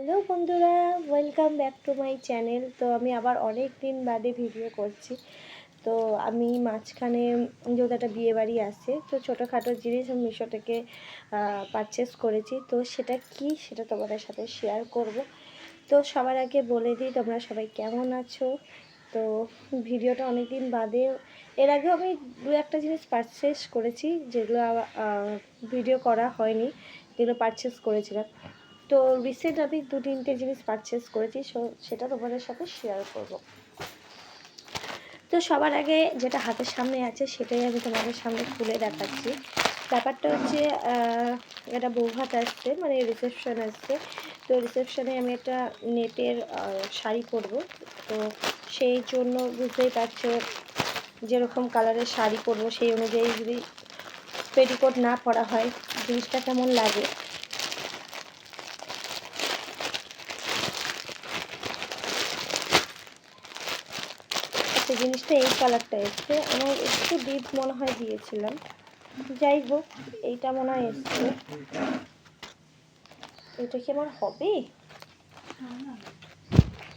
Hello বন্ধুরা, welcome back to my channel. তো আমি আবার অনেক দিন বাদে ভিডিও করছি। তো আমি মাঝখানে যেহেতু একটা বিয়েবাড়ি আছে, তো ছোটোখাটো জিনিস আমি মিশো থেকে পারচেস করেছি। তো সেটা কি, সেটা তোমাদের সাথে শেয়ার করব। তো সবার আগে বলে দিই, তোমরা সবাই কেমন আছো। তো ভিডিওটা অনেক দিন বাদে, এর আগেও আমি দু একটা জিনিস পারচেস করেছি যেগুলো ভিডিও করা হয়নি, যেগুলো পারচেস করেছিলাম। তো রিসেন্ট আমি 2-3টে জিনিস পারচেস করেছি, সেটা তোমাদের সাথে শেয়ার করব। তো সবার আগে যেটা হাতের সামনে আছে সেটাই আমি তোমাদের সামনে খুলে দেখাচ্ছি। ব্যাপারটা হচ্ছে একটা বৌভাত আসছে, মানে রিসেপশন আসছে। তো রিসেপশনে আমি একটা নেটের শাড়ি পরবো। তো সেই জন্য বুঝতেই পারছো যেরকম কালারের শাড়ি পরবো সেই অনুযায়ী যদি পেটিকোট না পরা হয় জিনিসটা কেমন লাগে। জিনিসটা এই কালারটা এসছে, আমার একটু ডিপ মনে হয় দিয়েছিলাম, যাই হোক এইটা মনে হয় এসছে। এটা কি আমার হবে,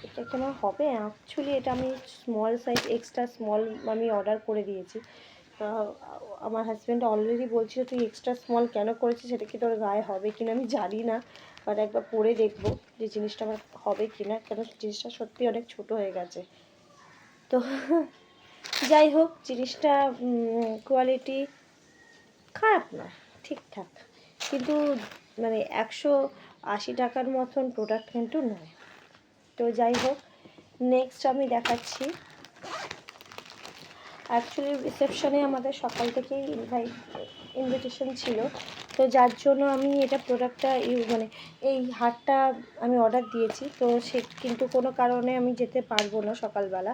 এটা কি আমার হবে? অ্যাকচুয়ালি এটা আমি স্মল সাইজ, এক্সট্রা স্মল আমি অর্ডার করে দিয়েছি। আমার হাজব্যান্ড অলরেডি বলছিল তুই এক্সট্রা স্মল কেন করেছিস, সেটা কি তোর গায়ে হবে কিনা আমি জানি না, বাট একবার পরে দেখবো যে জিনিসটা আমার হবে কিনা, কেন জিনিসটা সত্যি অনেক ছোট হয়ে গেছে। তো যাই হোক, জিনিসটা কোয়ালিটি খারাপ না, ঠিকঠাক, কিন্তু মানে 180 টাকার মতন প্রোডাক্ট কিন্তু নয়। তো যাই হোক, নেক্সট আমি দেখাচ্ছি। অ্যাকচুয়ালি রিসেপশনে আমাদের সকাল থেকেই ইনভিটেশন ছিল, তো যার জন্য আমি এটা প্রোডাক্টটা মানে এই হারটা আমি অর্ডার দিয়েছি। তো সে কিন্তু কোনো কারণে আমি যেতে পারবো না সকালবেলা,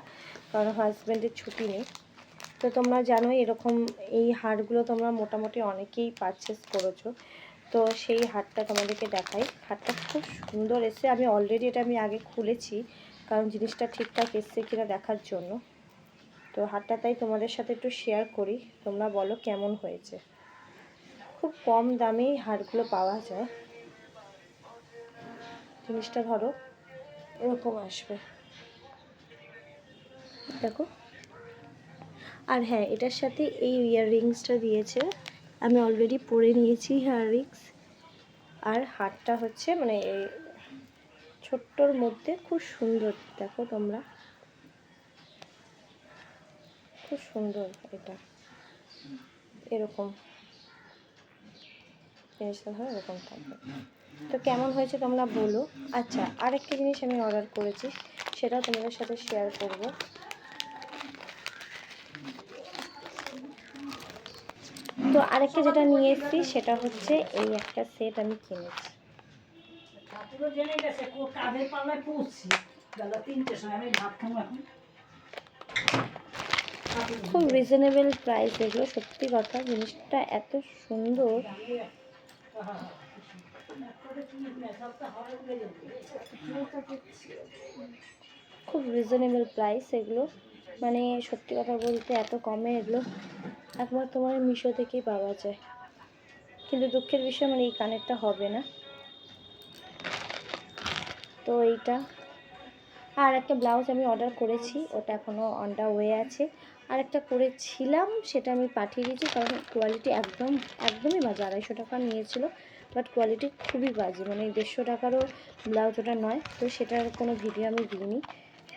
কারণ হাজব্যান্ডের ছুটি নেই। তো তোমরা জানো এরকম এই হারগুলো তোমরা মোটামুটি অনেকেই পারচেস করেছো। তো সেই হারটা তোমাদেরকে দেখাই। হারটা খুব সুন্দর এসছে, আমি অলরেডি এটা আমি আগে খুলেছি, কারণ জিনিসটা ঠিকঠাক এসছে কিনা দেখার জন্য। তো হারটা তাই তোমাদের সাথে একটু শেয়ার করি, তোমরা বলো কেমন হয়েছে। খুব কম দামেই হারগুলো পাওয়া যায়। জিনিসটা ধরো এরকম আসবে, দেখো। আর হ্যাঁ, এটার সাথে এই ইয়াররিংসটা দিয়েছে, আমি অলরেডি পরে নিয়েছি ইয়াররিংস। আর হারটা হচ্ছে মানে এই ছোট্টর মধ্যে খুব সুন্দর, দেখো তোমরা, খুব সুন্দর। এটা এরকম জিনিসটা ধরো এরকম থাকবে। তো কেমন হয়েছে তোমরা বলো। আচ্ছা, আরেকটা জিনিস আমি অর্ডার করেছি, সেটাও তোমাদের সাথে শেয়ার করব। তো আরেকটা যেটা নিয়ে এসেছি সেটা হচ্ছে এই একটা সেট আমি কিনেছি। খুব রিজনেবল প্রাইস এগুলো, সত্যি কথা, জিনিসটা এত সুন্দর। খুব রিজনেবল প্রাইস এগুলো, মানে সত্যি কথা বলতে এত কমে এগুলো একমাত্র তোমার মিশো থেকেই পাওয়া যায়। কিন্তু দুঃখের বিষয় মানে এই কানেরটা হবে না। তো এইটা আর একটা ব্লাউজ আমি অর্ডার করেছি, ওটা এখনও অন দ্য ওয়ে আছে। আর একটা করেছিলাম, সেটা আমি পাঠিয়ে দিয়েছি, কারণ কোয়ালিটি একদমই বাজে। 250 টাকা নিয়েছিল, বাট কোয়ালিটি খুবই বাজে, মানে 150 টাকারও ব্লাউজ ওটা নয়। তো সেটার কোনো ভিডিও আমি দিইনি।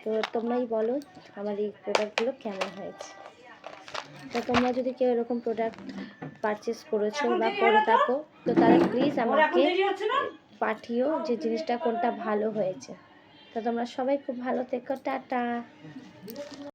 তো তোমরাই বলো আমার এই প্রোডাক্টগুলো কেমন হয়েছে। তো তোমরা যদি কেউ এরকম প্রোডাক্ট পারচেস করেছো বা করে থাকো, তো তারা প্লিজ আমাকে পাঠিও যে জিনিসটা কোনটা ভালো হয়েছে। তো তোমরা সবাই খুব ভালো থেকো, টাটা।